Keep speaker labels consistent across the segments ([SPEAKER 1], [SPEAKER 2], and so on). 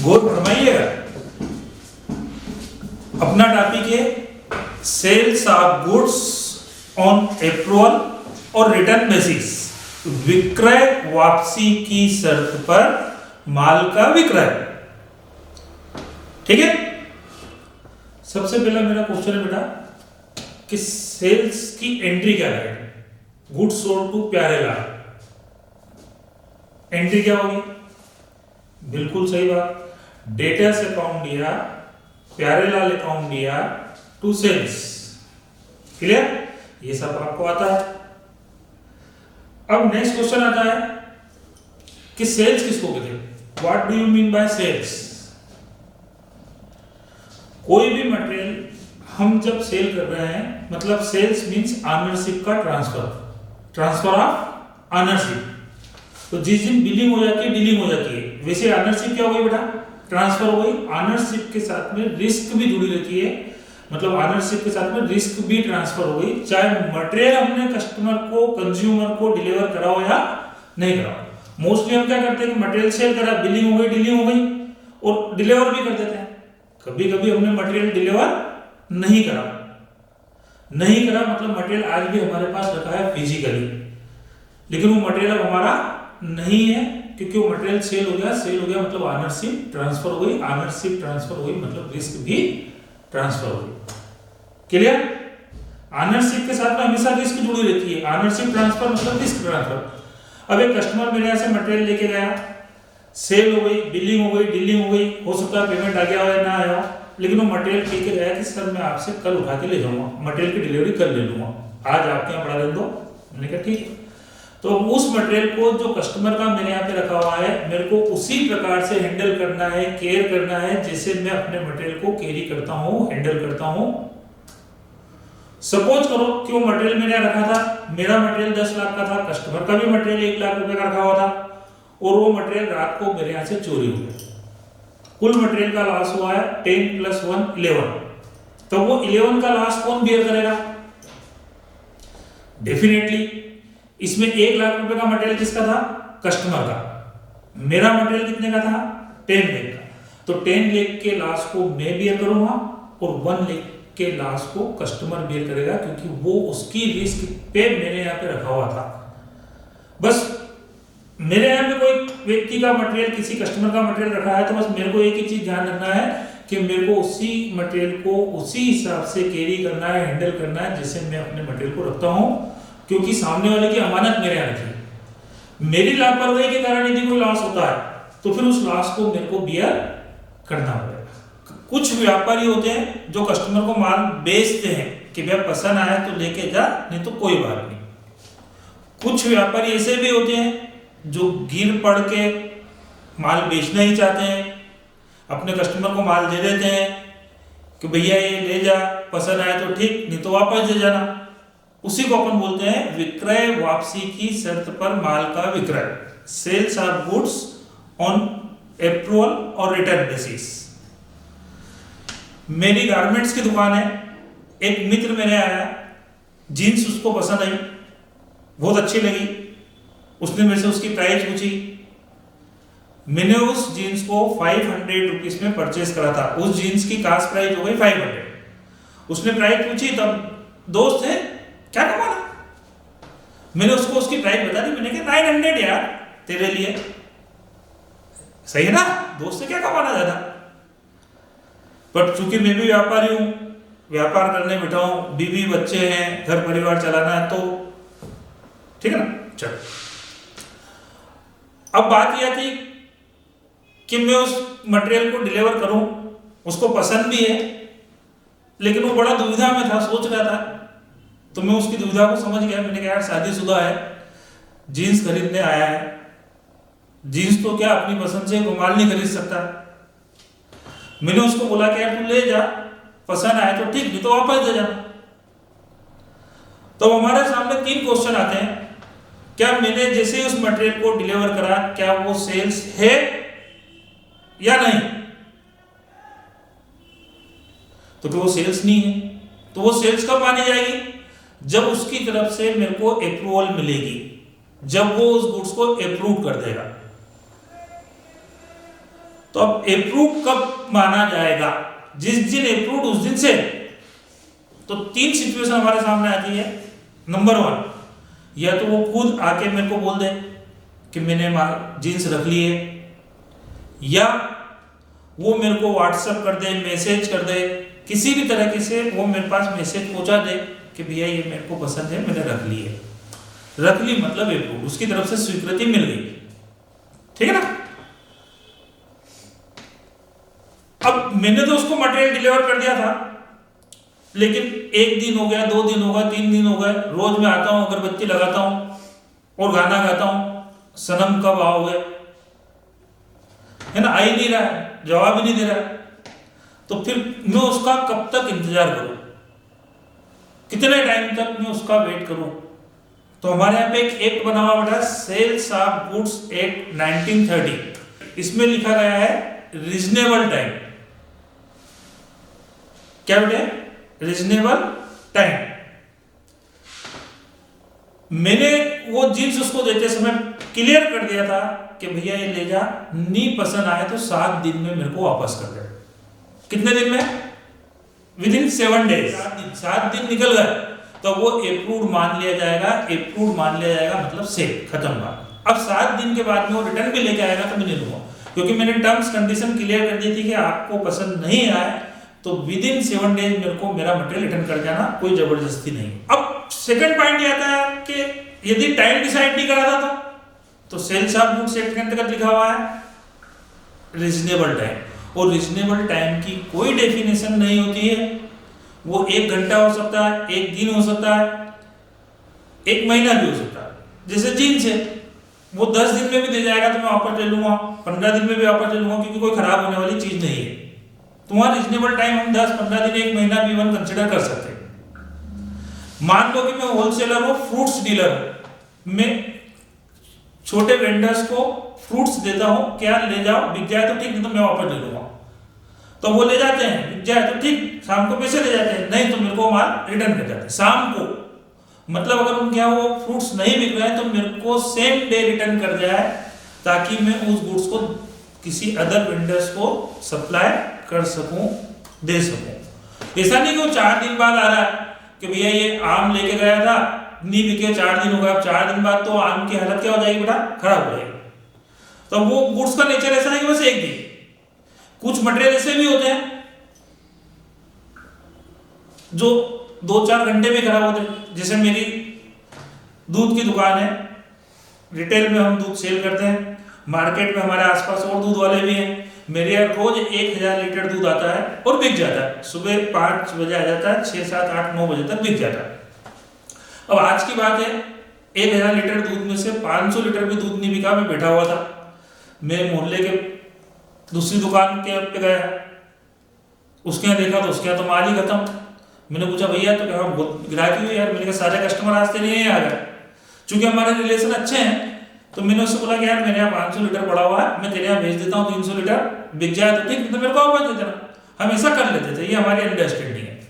[SPEAKER 1] गौर फरमाइएगा, अपना टॉपिक है sales of goods on approval और रिटर्न बेसिस, विक्रय वापसी की शर्त पर माल का विक्रय। ठीक है, सबसे पहला मेरा क्वेश्चन है बेटा कि सेल्स की एंट्री क्या है? Goods sold to Pyarelal, entry क्या होगी? बिल्कुल सही बात, डेटर्स अकाउंट दिया, प्यारेलाल अकाउंट दिया टू सेल्स। क्लियर, ये सब आपको आता है। अब नेक्स्ट क्वेश्चन आता है कि सेल्स किसको कहते हैं? What do you mean by sales? कोई भी मटेरियल हम जब सेल कर रहे हैं, मतलब सेल्स मींस ऑनरशिप का ट्रांसफर ऑफ ऑनरशिप। तो जिस दिन बिलिंग हो जाती है, डीलिंग हो जाती है, वैसे ऑनरशिप क्या हो गई बेटा? ट्रांसफर हो गई। ऑनरशिप के साथ में रिस्क भी जुड़ी रहती है, मतलब ऑनरशिप के साथ में रिस्क भी ट्रांसफर हो गई, चाहे मटेरियल हमने कस्टमर को, कंज्यूमर को डिलीवर करा हो या नहीं करा। मोस्टली हम क्या करते हैं कि मटेरियल सेल करा, बिलिंग हो गई, डीलिंग हो गई, और डिलीवर भी कर देते हैं। कभी कभी हमने मटेरियल डिलीवर नहीं करा मतलब मटेरियल आज भी हमारे पास रखा है फिजिकली, लेकिन वो मटेरियल अब हमारा नहीं है, क्योंकि वो मटेरियल सेल हो गया मतलब ऑनरशिप ट्रांसफर हो गई, ऑनरशिप ट्रांसफर हो गई मतलब रिस्क भी ट्रांसफर हो गई। क्लियर, ऑनरशिप के साथ में हमेशा रिस्क जुड़ी रहती है, ऑनरशिप ट्रांसफर मतलब रिस्क ट्रांसफर। अब एक कस्टमर मेरे यहाँ से मटेरियल लेके गया, सेल हो गई, बिलिंग हो गई, डीलिंग हो गई, हो सकता है पेमेंट आ गया हो या ना आया, लेकिन वो मटेरियल लेके गया कि सर मैं आपसे कल उठा के ले जाऊंगा, मटेरियल की डिलीवरी कल ले लूंगा, आज आपके यहाँ पड़ा दे दो। मैंने कहा ठीक है। तो उस मटेरियल को जो कस्टमर का मेरे यहाँ पे रखा हुआ है, मेरे को उसी प्रकार से हैंडल करना है, केयर करना है, जैसे मैं अपने मटेरियल को कैरी करता हूँ, हैंडल करता हूँ। सपोज करो कि वो मटेरियल मेरे यहाँ रखा था, मेरा मटेरियल 10 लाख का था, कस्टमर का भी मटेरियल 1 लाख रुपए का रखा हुआ था, और वो मटेरियल रात को मेरे यहाँ से चोरी हो गया। कुल मटेरियल का लॉस हुआ है 10 + 1 11। तो वो 11 का लॉस कौन बियर करेगा? डेफिनेटली इसमें 1 लाख रुपए का मटेरियल किसका था? कस्टमर का। मेरा मटेरियल कितने का था? 10 लाख का। तो 10 लाख के लॉस को मैं बियर करूंगा और 1 लाख के लॉस को कस्टमर बियर करेगा, क्योंकि वो उसकी रिस्क पे मेरे यहाँ पे रखा हुआ था। बस मेरे यहाँ पे कोई व्यक्ति का मटेरियल, किसी कस्टमर का मटेरियल रखा है, तो बस मेरे को एक ही चीज ध्यान रखना है कि मेरे को उसी मटेरियल को उसी हिसाब से कैरी करना है, हैंडल करना है, जैसे मैं अपने मटेरियल को रखता हूँ, क्योंकि सामने वाले की अमानत मेरे यहाँ रखी। मेरी लापरवाही के कारण यदि कोई लॉस होता है तो फिर उस लॉस को मेरे को बियर करना पड़ेगा। कुछ व्यापारी होते हैं जो कस्टमर को माल बेचते हैं कि भैया पसंद आए तो लेके जा, नहीं तो कोई बात नहीं। कुछ व्यापारी ऐसे भी होते हैं जो गिर पड़ के माल बेचना ही चाहते हैं, अपने कस्टमर को माल दे देते हैं कि भैया ये ले जा, पसंद आए तो ठीक, नहीं तो वापस दे जाना। उसी को अपन बोलते हैं विक्रय वापसी की शर्त पर माल का विक्रय, sales of goods on approval और रिटर्न बेसिस। मेरी गारमेंट्स की दुकान है, एक मित्र मेरे आया, जीन्स उसको पसंद आई, बहुत अच्छी लगी, उसने मेरे से उसकी प्राइस पूछी। मैंने उस जीन्स को 500 रुपीज में परचेज करा था, उस जीन्स की कास्ट प्राइस हो गई 500। उसने प्राइस पूछी, तब दोस्त है क्या कमाना, मैंने उसको उसकी प्राइस बता दी। मैंने कहा 900 यार तेरे लिए सही है ना, दोस्त से क्या कमाना ज्यादा। पर चूंकि मैं भी व्यापारी हूं, व्यापार करने बैठा हूं, बीवी बच्चे हैं, घर परिवार चलाना है, तो ठीक है ना। चलो, अब बात यह थी कि मैं उस मटेरियल को डिलीवर करूं, उसको पसंद भी है, लेकिन वो बड़ा दुविधा में था, सोच रहा था। तो मैं उसकी दुविधा को समझ गया। मैंने कहा यार शादीशुदा है, जीन्स खरीदने आया है, जीन्स तो क्या अपनी पसंद से रुमाल नहीं खरीद सकता। मैंने उसको बोला कि यार तू ले जा, पसंद आए तो ठीक, नहीं तो वापस दे जाना। तो हमारे सामने 3 क्वेश्चन आते हैं। क्या मैंने जैसे ही उस मटेरियल को डिलीवर करा, क्या वो सेल्स है या नहीं? तो वो सेल्स नहीं है। तो वो सेल्स कब मानी जाएगी? जब उसकी तरफ से मेरे को अप्रूवल मिलेगी, जब वो उस गुड्स को अप्रूव कर देगा। तो अब अप्रूव कब माना जाएगा? जिस दिन अप्रूव उस दिन से। तो 3 सिचुएशन हमारे सामने आती है। नंबर 1, या तो वो खुद आके मेरे को बोल दे कि मैंने जीन्स रख ली है, या वो मेरे को व्हाट्सएप कर दे, मैसेज कर दे, किसी भी तरीके से वो मेरे पास मैसेज पहुंचा दे कि भैया ये मेरे को पसंद है, मैंने रख ली है। रख ली मतलब अप्रूव, उसकी तरफ से स्वीकृति मिल गई, ठीक है ना। अब मैंने तो उसको मटेरियल डिलीवर कर दिया था, लेकिन 1 दिन हो गया, 2 दिन हो गया, 3 दिन हो गए, रोज मैं आता हूं, अगरबत्ती लगाता हूं और गाना गाता हूं, सनम कब आओगे, है ना, आ ही नहीं रहा है, जवाब ही नहीं दे रहा है। तो फिर मैं उसका कब तक इंतजार करूं? कितने टाइम तक मैं उसका वेट करूं? तो हमारे यहाँ पे एक एक्ट बना हुआ बेटा, सेल्स ऑफ गुड्स एक्ट 1930। इसमें लिखा गया है रीजनेबल टाइम। क्या बेटे? Reasonable time. मैंने वो जींस उसको देते समय क्लियर कर दिया था कि भैया ये ले जा, नहीं पसंद आए तो 7 दिन में मेरे को वापस कर दे। कितने दिन में? Within 7 days. 7 दिन निकल गए तो वो अप्रूव्ड मान लिया जाएगा। अप्रूव्ड मान लिया जाएगा मतलब सेल, खत्म बात। अब 7 दिन के बाद में वो रिटर्न भी लेके आएगा तो मैं नहीं लूंगा, क्योंकि मैंने टर्म्स कंडीशन क्लियर कर दी थी कि आपको पसंद नहीं आए तो विदिन 7 डेज मेरे को मेरा मटेरियल रिटर्न कर जाना, कोई जबरदस्ती नहीं। अब सेकंड पॉइंट ये आता है कि यदि टाइम डिसाइड नहीं करा था तो सेल्स ऑफ गुड्स एक्ट के अंतर्गत लिखा हुआ है रीजनेबल टाइम, और रीजनेबल टाइम की कोई डेफिनेशन नहीं होती है। वो 1 घंटा हो सकता है, 1 दिन हो सकता है, 1 महीना भी हो सकता है। जैसे जीन्स है, वो 10 दिन में भी दे जाएगा तो मैं वापस ले लूंगा, 15 दिन में भी वापस ले लूंगा, क्योंकि कोई खराब होने वाली चीज नहीं है। तो वहां रीजनेबल टाइम हम 10-15 दिन, 1 महीना भी इवन कंसिडर कर सकते हैं। मान लो कि मैं होलसेलर हूं, फ्रूट्स डीलर हूं, मैं छोटे वेंडर्स को फ्रूट्स देता हूं, क्या ले जाओ, बिक जाए तो ठीक, नहीं तो मैं वापस ले लूंगा। तो वो ले जाते हैं, बिक जाए तो ठीक, शाम को पैसे ले जाते हैं, नहीं तो मेरे को माल रिटर्न कर जाते हैं शाम को। मतलब अगर उनके यहाँ वो फ्रूट्स नहीं बिक रहे हैं तो मेरे को सेम डे रिटर्न कर जाए, ताकि मैं उस गुड्स को किसी अदर वेंडर्स को सप्लाई कर सकूं, दे सकूं। ऐसा नहीं कि वो 4 दिन बाद आ रहा है कि भैया ये आम लेके गया था, नहीं बिके, 4 दिन हो गए, अब 4 दिन बाद तो आम की हालत क्या हो जाएगी बेटा? खराब हो जाएगी। तो वो गुड्स का नेचर ऐसा नहीं कि बस 1 दिन। कुछ मटेरियल ऐसे भी होते हैं जो 2-4 घंटे में खराब होते हैं। जैसे मेरी दूध की दुकान है, रिटेल में हम दूध सेल करते हैं, मार्केट में हमारे आसपास और दूध वाले भी हैं। मेरे यहाँ रोज 1000 लीटर दूध आता है और बिक जाता है। सुबह 5 बजे आ जाता है, 6, 7, 8, 9 बजे तक बिक जाता है। अब आज की बात है, 1000 लीटर दूध में से 500 लीटर भी दूध नहीं बिका। मैं बैठा हुआ था, मैं मोहल्ले के दूसरी दुकान के पे गया, उसके यहाँ देखा तो उसके यहाँ तो माल ही खत्म। मैंने पूछा भैया तो क्या ग्राहकी हुई यार? मैंने कहा सारे कस्टमर आज से नहीं आ गए। चूंकि हमारे रिलेशन अच्छे हैं तो मैंने उससे बोला कि यार मेरे यहाँ 500 लीटर पड़ा हुआ है, मैं तेरे यहाँ भेज देता हूँ 300 लीटर, बिक जाए तो ठीक, तो मेरे को वापस दे देना। हम ऐसा कर लेते थे, ये हमारी अंडरस्टैंडिंग है।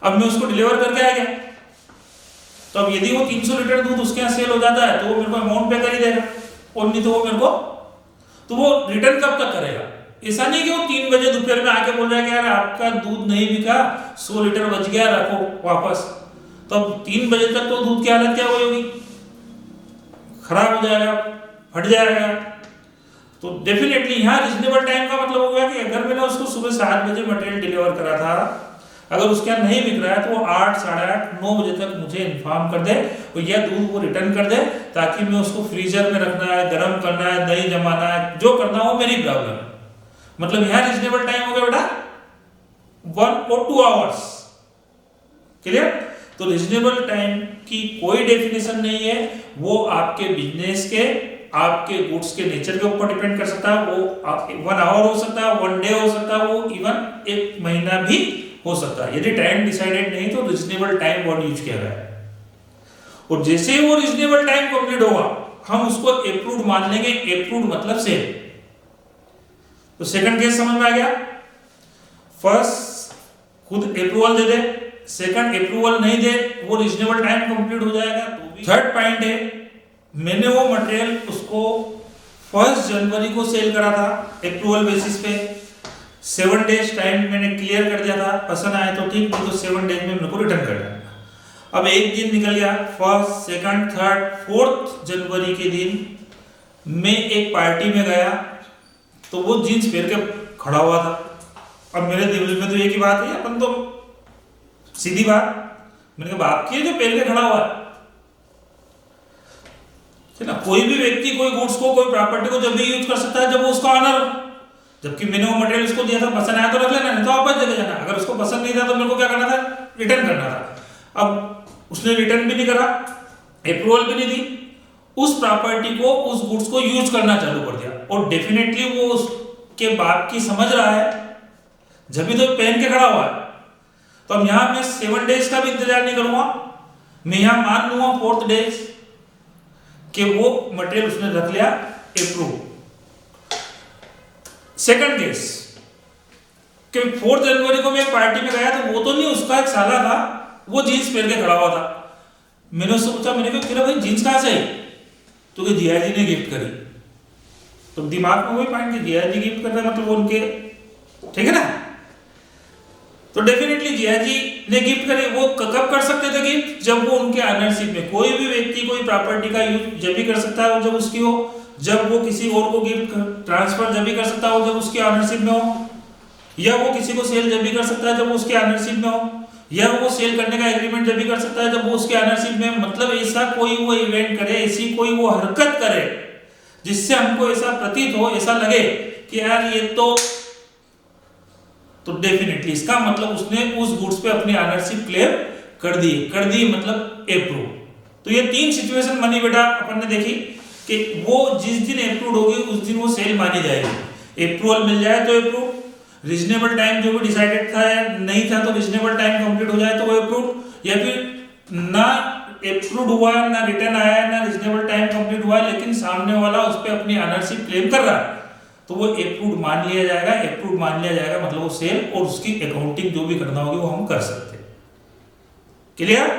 [SPEAKER 1] अब मैं उसको डिलीवर करके आ गया, तो अब यदि वो 300 लीटर दूध उसके यहाँ सेल हो जाता है तो वो मेरे को अमाउंट पे कर ही देगा, और नहीं तो वो मेरे को, तो वो रिटर्न कब तक करेगा? ऐसा नहीं कि वो 3 बजे दोपहर में आके बोल रहा है कि यार आपका दूध नहीं बिका, 100 लीटर बच गया, रखो वापस। तो अब 3 बजे तक तो दूध की हालत क्या होगी? खराब हो जाएगा, फट जाएगा। तो डेफिनेटली यहाँ रीजनेबल टाइम का मतलब हो गया कि अगर मैंने उसको सुबह 7 बजे मटेरियल डिलीवर करा था, अगर उसके यहाँ नहीं बिक रहा है तो वो 8, साढ़े 8, 9 बजे तक मुझे इन्फॉर्म कर दे और यह दूध वो रिटर्न कर दे, ताकि मैं उसको फ्रीजर में रखना है, गर्म करना है, दही जमाना है, जो करना हो मेरी प्रॉब्लम है। मतलब यहाँ रीजनेबल टाइम हो गया बेटा 1 और 2 आवर्स। क्लियर? तो रीजनेबल टाइम की कोई डेफिनेशन नहीं है, वो आपके बिजनेस के, आपके गुड्स के नेचर के ऊपर डिपेंड कर सकता है। वो 1 आवर हो सकता है, 1 डे हो सकता है, वो इवन 1 महीना भी हो सकता है। यदि टाइम डिसाइडेड नहीं तो रीजनेबल टाइम वर्ड यूज किया गया है, और जैसे वो रीजनेबल टाइम कंप्लीट होगा हम उसको अप्रूव्ड मान लेंगे। अप्रूव्ड मतलब सेल। तो सेकंड केस समझ में आ गया? फर्स्ट खुद अप्रूवल दे दे, सेकंड अप्रूवल नहीं दे, वो रीजनेबल टाइम कंप्लीट हो जाएगा। थर्ड पॉइंट है, मैंने वो मटेरियल उसको 1 जनवरी को सेल करा था अप्रूवल बेसिस पे, 7 डेज टाइम मैंने क्लियर कर दिया था, पसंद आए तो ठीक, नहीं तो 7 डेज में मेरे को रिटर्न कर देना। अब एक दिन निकल गया, 1st, 2nd, 3rd, 4th जनवरी के दिन मैं एक पार्टी में गया तो वो जीन्स पहन के खड़ा हुआ था। अब मेरे दिल में तो एक ही बात है, अपन तो सीधी बात, मैंने कहा बात की है जो पहन के खड़ा हुआ है ना। कोई भी व्यक्ति कोई गुड्स को, कोई प्रॉपर्टी को जब भी यूज कर सकता है जब वो उसका ऑनर हो। जबकि मैंने वो मटेरियल उसको दिया था, पसंद आया तो रख लेना, नहीं तो वापस देके जाना। अगर उसको पसंद नहीं था तो मेरे को क्या करना था, रिटर्न करना था। अब उसने रिटर्न भी नहीं करा, अप्रूवल भी नहीं दी, उस प्रॉपर्टी को, उस गुड्स को यूज करना चालू कर दिया, और डेफिनेटली वो उसके बात की समझ रहा है जब भी तो पहन के खड़ा हुआ है। तो अब यहां मैं 7 डेज का भी इंतजार नहीं करूंगा, मैं यहां मान लूंगा 4th डेज कि वो मटेरियल उसने रख लिया, अप्रूव। सेकंड केस कि 4 जनवरी को मैं एक पार्टी में गया तो वो तो नहीं, उसका एक साला था, वो जीन्स पहन के खड़ा हुआ था। मैंने उससे पूछा, मैंने कहा तेरा भाई जीन्स कहां से आई? तो कि जिया जी ने गिफ्ट करी। तो दिमाग में वही पॉइंट कि जिया जी गिफ्ट कर रहे मतलब वो उनके, ठीक है ना। तो डेफिनेटली जिया जी ने गिफ्ट करी। वो कब कर सकते थे गिफ्ट? जब वो उनके ऑनरशिप में, कोई भी व्यक्ति कोई प्रॉपर्टी का यूज जब भी कर सकता है वो जब उसकी हो, जब वो किसी और को गिफ्ट ट्रांसफर जब भी कर सकता है वो जब उसकी ऑनरशिप में हो, या वो किसी को सेल जब भी कर सकता है जब वो उसकी ऑनरशिप में हो, या वो सेल करने का एग्रीमेंट जब भी कर सकता है जब वो उसके ऑनरशिप में। मतलब ऐसा कोई वो इवेंट करे, ऐसी कोई वो हरकत करे जिससे हमको ऐसा प्रतीत हो, ऐसा लगे कि यार ये तो डेफिनेटली इसका मतलब उसने उस गुड्स पे अपनी ऑनरशिप क्लेम कर दी मतलब अप्रूव। तो ये 3 सिचुएशन बनी बेटा अपन ने देखी कि वो जिस दिन अप्रूव होगी उस दिन वो सेल मानी जाएगी। अप्रूवल मिल जाए तो अप्रूव, रीजनेबल टाइम जो भी डिसाइडेड था या नहीं था तो रीजनेबल टाइम कंप्लीट हो जाए तो वो अप्रूव, या फिर ना अप्रूव हुआ, ना रिटर्न आया, ना रीजनेबल टाइम कंप्लीट हुआ, लेकिन सामने वाला उस पर अपनी ऑनरशिप क्लेम कर रहा है तो वो अप्रूव मान लिया जाएगा। अप्रूव मान लिया जाएगा मतलब वो सेल और उसकी अकाउंटिंग जो भी करना होगी वो हम कर सकते हैं। क्लियर?